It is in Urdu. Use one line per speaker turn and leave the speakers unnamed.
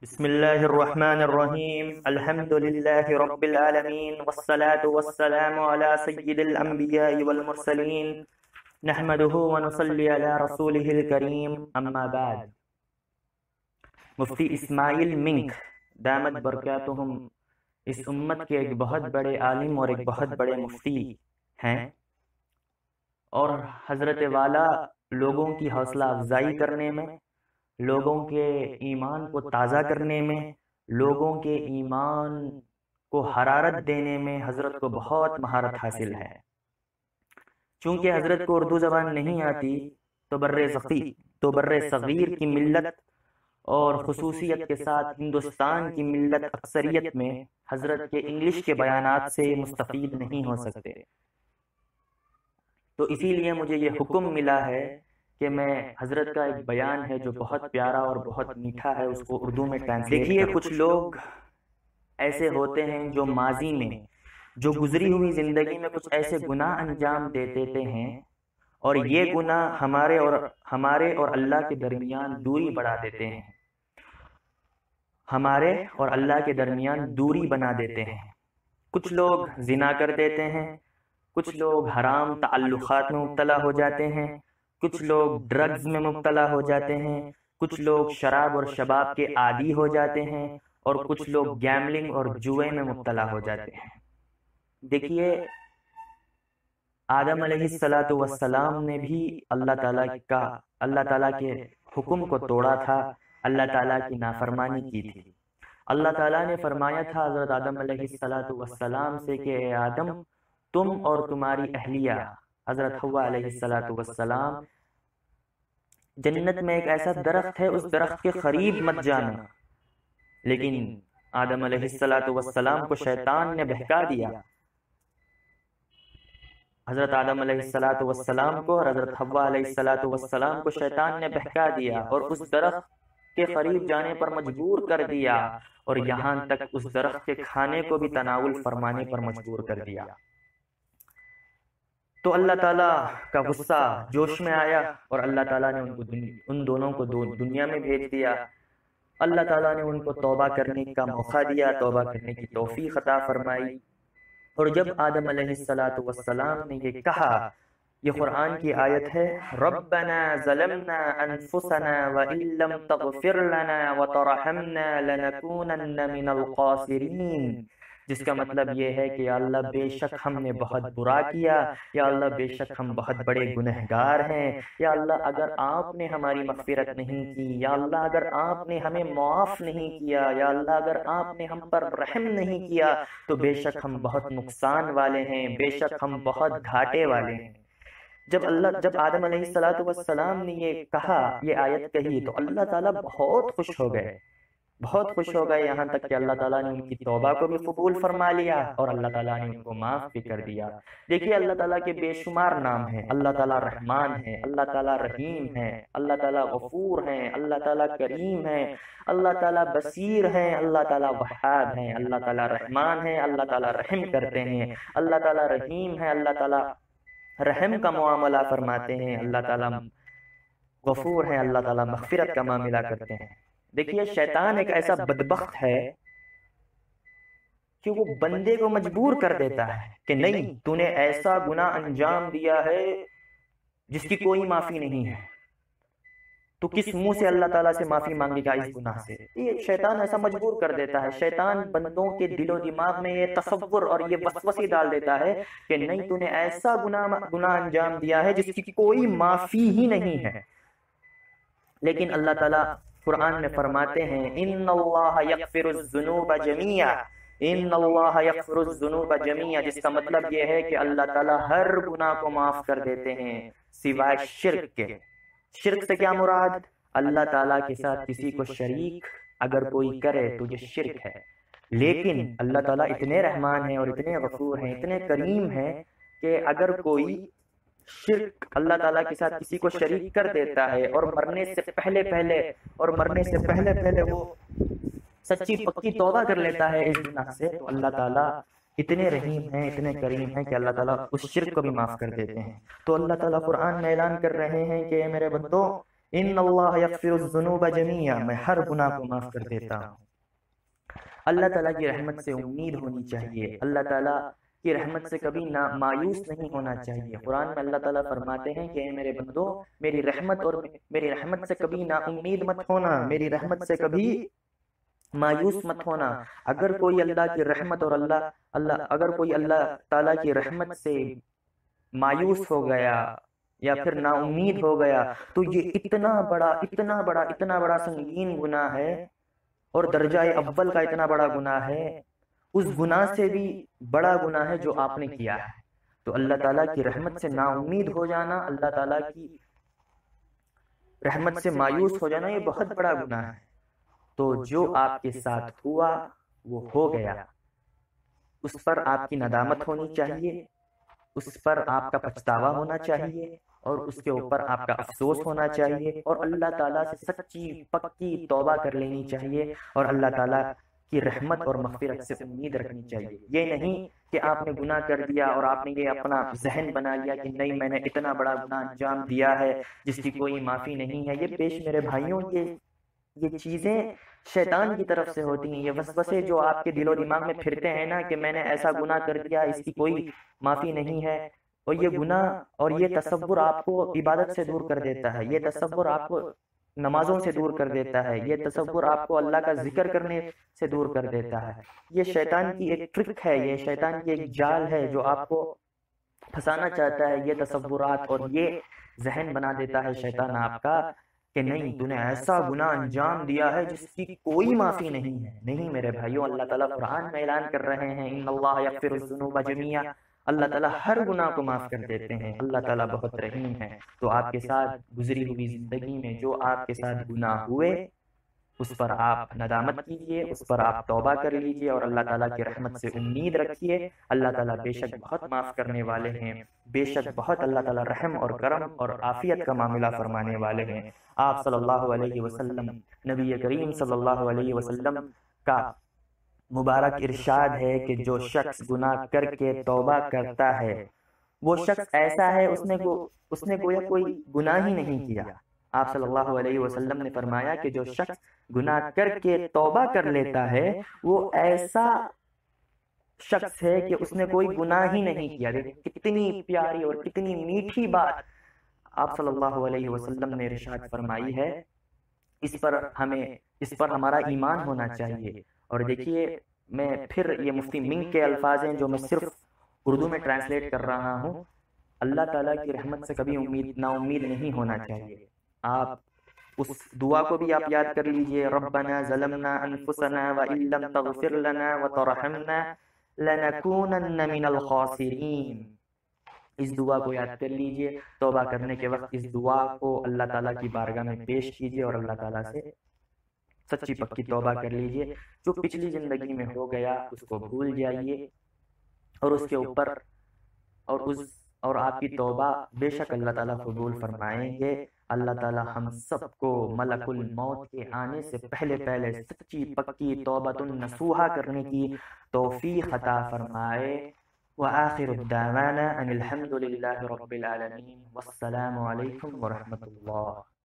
بسم الله الرحمن الرحيم الحمد لله رب العالمين والصلاة والسلام على سيد الأنبياء والمرسلين نحمده ونصلي على رسوله الكريم أما بعد. مفتی اسماعیل منک دامت برکاتہم اس امت کے ایک بہت بڑے عالم اور ایک بہت بڑے مفتی ہیں، اور حضرت والا لوگوں کی حوصلہ افزائی کرنے میں، لوگوں کے ایمان کو تازہ کرنے میں، لوگوں کے ایمان کو حرارت دینے میں حضرت کو بہت مہارت حاصل ہے۔ چونکہ حضرت کو اردو زبان نہیں آتی تو بر صغیر کی ملت اور خصوصیت کے ساتھ ہندوستان کی ملت اکثریت میں حضرت کے انگلش کے بیانات سے مستفید نہیں ہو سکتے، تو اسی لیے مجھے یہ حکم ملا ہے کہ میں حضرت کا ایک بیان ہے جو بہت پیارا اور بہت میٹھا ہے، اس کو اردو میں ٹرانسلیٹ دیکھیے۔ کچھ لوگ ایسے ہوتے ہیں جو ماضی میں، جو گزری ہوئی زندگی میں کچھ ایسے گناہ انجام دے دیتے ہیں، اور یہ گناہ ہمارے اور اللہ کے درمیان دوری بڑھا دیتے ہیں، ہمارے اور اللہ کے درمیان دوری بنا دیتے ہیں۔ کچھ لوگ زنا کر دیتے ہیں، کچھ لوگ حرام تعلقات میں مبتلا ہو جاتے ہیں، کچھ لوگ ڈرگز میں مبتلا ہو جاتے ہیں، کچھ لوگ شراب اور شباب کے عادی ہو جاتے ہیں، اور کچھ لوگ گیملنگ اور جوئے میں مبتلا ہو جاتے ہیں۔ دیکھیے، آدم علیہ السلام نے بھی اللہ تعالیٰ کے حکم کو توڑا تھا، اللہ تعالیٰ کی نافرمانی کی تھی۔ اللہ تعالیٰ نے فرمایا تھا حضرت آدم علیہ السلام سے کہ اے آدم، تم اور تمہاری اہلیہ حضرت حوا علیہ السلام جنت میں ایک ایسا درخت ہے، اس درخت کے قریب مت جانا۔ لیکن آدم علیہ السلام کو شیطان نے بہکا دیا، حضرت آدم علیہ السلام کو اور حضرت حوا علیہ السلام کو شیطان نے بہکا دیا اور اس درخت کے قریب جانے پر مجبور کر دیا، اور یہاں تک اس درخت کے کھانے کو بھی تناول فرمانے پر مجبور کر دیا۔ تو اللہ تعالیٰ کا غصہ جوش میں آیا، اور اللہ تعالیٰ نے ان دونوں کو دنیا میں بھیج دیا۔ اللہ تعالیٰ نے ان کو توبہ کرنے کا موقع دیا، توبہ کرنے کی توفیق عطا فرمائی۔ اور جب آدم علیہ السلام نے یہ کہا، یہ قرآن کی آیت ہے، ربنا ظلمنا انفسنا وان لم تغفر لنا وترحمنا لنکونن من الخاسرین، جس کا مطلب یہ ہے کہ یا اللہ بے شک ہم نے بہت برا کیا، یا اللہ بے شک ہم بہت بڑے گنہگار ہیں، یا اللہ اگر آپ نے ہماری مغفرت نہیں کی، یا اللہ اگر آپ نے ہمیں معاف نہیں کیا، یا اللہ اگر آپ نے ہم پر رحم نہیں کیا، تو بے شک ہم بہت نقصان والے ہیں، بے شک ہم بہت گھاٹے والے ہیں۔ جب آدم علیہ السلام نے یہ کہا، یہ آیت کہی، تو اللہ تعالیٰ بہت خوش ہو گئے، بہت خوش ہو گئے، یہاں تک کہ اللہ تعالیٰ نے ان کی توبہ کو بھی قبول فرما لیا، اور اللہ تعالیٰ نے ان کو معاف بھی کر دیا۔ دیکھیے، اللہ تعالیٰ کے بے شمار نام ہیں، اللہ تعالیٰ رحمان ہے، اللہ تعالیٰ رحیم ہے، اللہ تعالیٰ غفور ہیں، اللہ تعالیٰ کریم ہے، اللہ تعالیٰ بصیر ہیں، اللہ تعالیٰ وہاب ہیں، اللہ تعالیٰ رحمان ہے، اللہ تعالیٰ رحم کرتے ہیں، اللہ تعالیٰ رحیم ہے، اللہ تعالیٰ رحم کا معاملہ فرماتے ہیں، اللہ تعالیٰ غفور ہیں، اللہ تعالیٰ مغفرت کا معاملہ کرتے ہیں۔ دیکھیے، شیطان ایک ایسا بدبخت ہے کہ وہ بندے کو مجبور کر دیتا ہے کہ نہیں، تو نے ایسا گناہ انجام دیا ہے جس کی کوئی معافی نہیں ہے، تو کس منہ سے اللہ تعالیٰ سے معافی مانگے گا اس گناہ سے؟ یہ شیطان ایسا مجبور کر دیتا ہے، شیطان بندوں کے دل و دماغ میں یہ تصور اور یہ وسوسے ڈال دیتا ہے کہ نہیں، تو نے ایسا گناہ انجام دیا ہے جس کی کوئی معافی ہی نہیں ہے۔ لیکن اللہ تعالیٰ قرآن میں فرماتے ہیں، ان اللہ یغفر الذنوب جميعا، ان اللہ یغفر الذنوب جميعا، جس کا مطلب یہ ہے کہ اللہ تعالیٰ ہر گناہ کو معاف کر دیتے ہیں سوائے شرک کے۔ شرک سے کیا مراد؟ اللہ تعالیٰ کے ساتھ کسی کو شریک اگر کوئی کرے تو یہ شرک ہے۔ لیکن اللہ تعالیٰ اتنے رحمان ہیں اور اتنے غفور ہیں، اتنے کریم ہیں کہ اگر کوئی شرک اللہ تعالیٰ کے ساتھ کسی کو شریک کر دیتا ہے اور مرنے سے پہلے وہ سچی پکی توبہ کر لیتا ہے اس گناہ سے، تو اللہ تعالیٰ اتنے رحیم ہیں، اتنے کریم ہیں کہ اللہ تعالیٰ اس شرک کو بھی معاف کر دیتے ہیں۔ تو اللہ تعالیٰ قرآن میں اعلان کر رہے ہیں کہ اے میرے بندو، ان اللہ یغفر الذنوب جمیعا، میں ہر گناہ کو معاف کر دیتا ہوں۔ اللہ تعالیٰ کی رحمت سے امید ہونی چاہیے، اللہ تعالیٰ کی رحمت سے کبھی مایوس نہیں ہونا چاہیے۔ قرآن میں اللہ تعالیٰ فرماتے ہیں کہ اے میرے بندو، میری رحمت سے کبھی نا امید مت ہونا، میری رحمت سے کبھی مایوس مت ہونا۔ اگر کوئی اللہ کی رحمت اور اگر کوئی اللہ تعالیٰ کی رحمت سے مایوس ہو گیا یا پھر نا امید ہو گیا تو یہ اتنا بڑا سنگین گناہ ہے، اور درجہ اول کا اتنا بڑا گناہ ہے، اس گناہ سے بھی بڑا گناہ ہے جو آپ نے کیا ہے۔ تو اللہ تعالیٰ کی رحمت سے نا امید ہو جانا، اللہ تعالیٰ کی رحمت سے مایوس ہو جانا، یہ بہت بڑا گناہ ہے۔ تو جو آپ کے ساتھ ہوا وہ ہو گیا، اس پر آپ کی ندامت ہونی چاہیے، اس پر آپ کا پچھتاوا ہونا چاہیے، اور اس کے اوپر آپ کا افسوس ہونا چاہیے، اور اللہ تعالیٰ سے سچی پکی توبہ کر لینی چاہیے، اور اللہ تعالیٰ کی رحمت اور مغفرت سے امید رکھنی چاہیے۔ یہ نہیں کہ آپ نے گناہ کر دیا اور آپ نے یہ اپنا ذہن بنا لیا کہ نہیں، میں نے اتنا بڑا گناہ انجام دیا ہے جس کی کوئی معافی نہیں ہے۔ یہ پیش میرے بھائیوں، یہ چیزیں شیطان کی طرف سے ہوتی ہیں، یہ وسوسے جو آپ کے دل و دماغ میں پھرتے ہیں نا کہ میں نے ایسا گناہ کر دیا، اس کی کوئی معافی نہیں ہے، اور یہ گناہ اور یہ تصور آپ کو عبادت سے دور کر دیتا ہے، یہ تصور آپ کو نمازوں سے دور کر دیتا ہے، یہ تصور آپ کو اللہ کا ذکر کرنے سے دور کر دیتا ہے۔ یہ شیطان کی ایک ٹرک ہے، یہ شیطان کی ایک جال ہے جو آپ کو پھنسانا چاہتا ہے۔ یہ تصورات اور یہ ذہن بنا دیتا ہے شیطان آپ کا کہ نہیں، تو نے ایسا گناہ انجام دیا ہے جس کی کوئی معافی نہیں ہے۔ نہیں میرے بھائیوں، اللہ تعالیٰ قرآن میں اعلان کر رہے ہیں ان اللہ یغفر الذنوب جميعا، اللہ تعالیٰ ہر گناہ کو معاف کر دیتے ہیں، اللہ تعالیٰ بہت رحیم ہے۔ تو آپ کے ساتھ گزری ہوئی زندگی میں جو آپ کے ساتھ گناہ ہوئے اس پر آپ ندامت کیجئے، اس پر آپ توبہ کر لیجئے، اور اللہ تعالیٰ کی رحمت سے امید رکھیے۔ اللہ تعالیٰ بے شک بہت معاف کرنے والے ہیں، بے شک بہت اللہ تعالیٰ رحم اور کرم اور عافیت کا معاملہ فرمانے والے ہیں۔ آپ صلی اللہ علیہ وسلم، نبی کریم صلی اللہ علیہ وسلم کا مبارک ارشاد ہے کہ جو شخص گناہ کر کے توبہ کرتا ہے وہ شخص ایسا ہے اس نے گویا کوئی گناہ ہی نہیں کیا۔ آپ صلی اللہ علیہ وسلم نے فرمایا کہ جو شخص گناہ کر کے توبہ کر لیتا ہے وہ ایسا شخص ہے کہ اس نے کوئی گناہ ہی نہیں کیا۔ کتنی پیاری اور کتنی میٹھی بات آپ صلی اللہ علیہ وسلم نے ارشاد فرمائی ہے۔ اس پر ہمارا ایمان ہونا چاہیے۔ اور دیکھیے، میں پھر یہ مفتی منگ کے الفاظ ہیں جو میں صرف اردو میں ٹرانسلیٹ کر رہا ہوں۔ اللہ تعالیٰ کی رحمت سے کبھی نا امید نہیں ہونا چاہیے۔ آپ اس دعا کو بھی آپ یاد کر لیجئے، ربنا ظلمنا انفسنا وان لم تغفر لنا وترحمنا لنکونن من الخاسرین۔ اس دعا کو یاد کر لیجئے، توبہ کرنے کے وقت اس دعا کو اللہ تعالیٰ کی بارگاہ میں پیش کیجئے اور اللہ تعالیٰ سے سچی پکی توبہ کر لیجئے۔ جو پچھلی زندگی میں ہو گیا اس کو بھول جائیے، اور اس کے اوپر اور آپ کی توبہ بے شک اللہ تعالیٰ قبول فرمائیں گے۔ اللہ تعالیٰ ہم سب کو ملک الموت کے آنے سے پہلے سچی پکی توبۃ نصوحہ کرنے کی توفیق عطا فرمائے۔ وآخر الدعوانا ان الحمد للہ رب العالمین، والسلام علیکم ورحمۃ اللہ۔